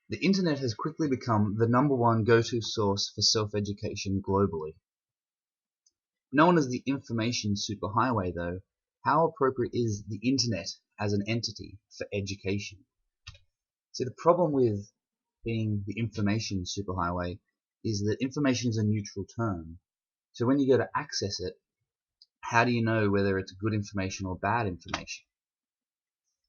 The internet has quickly become the #1 go-to source for self-education globally. Known as the information superhighway though, how appropriate is the internet as an entity for education? See, the problem with being the information superhighway is that information is a neutral term. So when you go to access it, how do you know whether it's good information or bad information?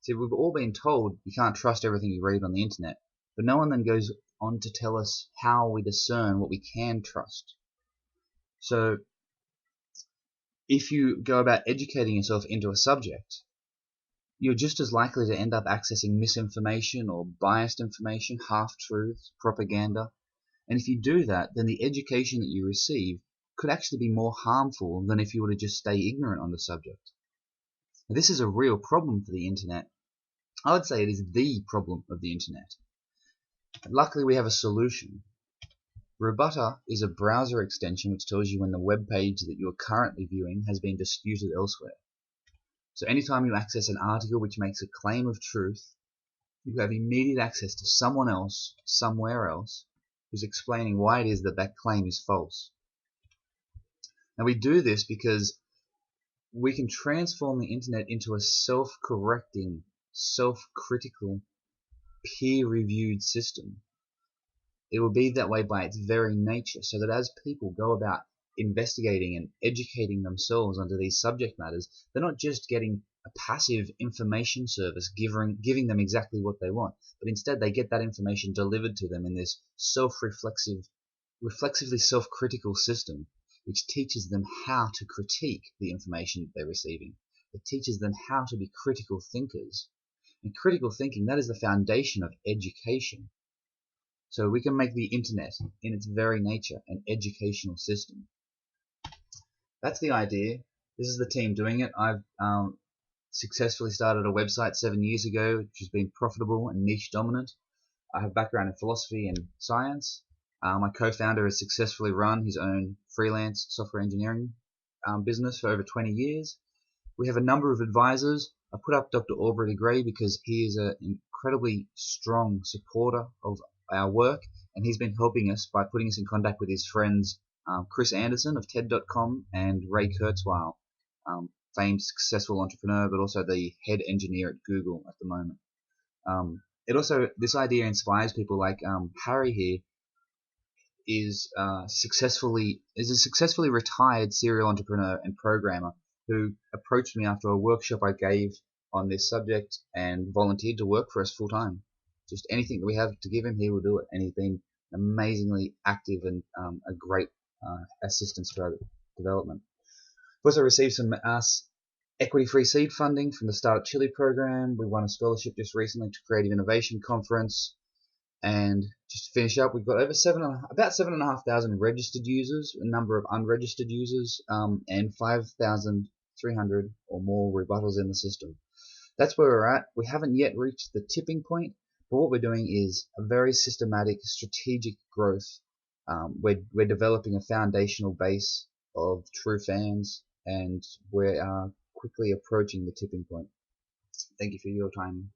See, we've all been told you can't trust everything you read on the internet, but no one then goes on to tell us how we discern what we can trust. So if you go about educating yourself into a subject, you're just as likely to end up accessing misinformation or biased information, half-truths, propaganda. And if you do that, then the education that you receive could actually be more harmful than if you were to just stay ignorant on the subject. Now, this is a real problem for the internet. I would say it is the problem of the internet. Luckily, we have a solution. rbutr is a browser extension which tells you when the web page that you are currently viewing has been disputed elsewhere. So anytime you access an article which makes a claim of truth, you have immediate access to someone else, somewhere else, who's explaining why it is that that claim is false. Now we do this because we can transform the internet into a self-correcting, self-critical, peer-reviewed system. It will be that way by its very nature, so that as people go about investigating and educating themselves onto these subject matters, they're not just getting a passive information service giving them exactly what they want, but instead they get that information delivered to them in this reflexively self-critical system, which teaches them how to critique the information that they're receiving. It teaches them how to be critical thinkers. And critical thinking, that is the foundation of education. So we can make the internet, in its very nature, an educational system. That's the idea. This is the team doing it. I've successfully started a website 7 years ago, which has been profitable and niche dominant. I have a background in philosophy and science. My co-founder has successfully run his own freelance software engineering business for over 20 years. We have a number of advisors. I put up Dr. Aubrey de Grey because he is an incredibly strong supporter of our work, and he's been helping us by putting us in contact with his friends Chris Anderson of TED.com and Ray Kurzweil, famed successful entrepreneur, but also the head engineer at Google at the moment. This idea inspires people like Harry here is a successfully retired serial entrepreneur and programmer who approached me after a workshop I gave on this subject and volunteered to work for us full time. Just anything that we have to give him, he will do it, and he's been amazingly active and a great assistance to our development. We've also received some equity-free seed funding from the Startup Chile program. We won a scholarship just recently to Creative Innovation Conference. And just to finish up, we've got over about 7,500 registered users, a number of unregistered users, and 5,300 or more rebuttals in the system. That's where we're at. We haven't yet reached the tipping point, but what we're doing is a very systematic, strategic growth. We're developing a foundational base of true fans, and we're quickly approaching the tipping point. Thank you for your time.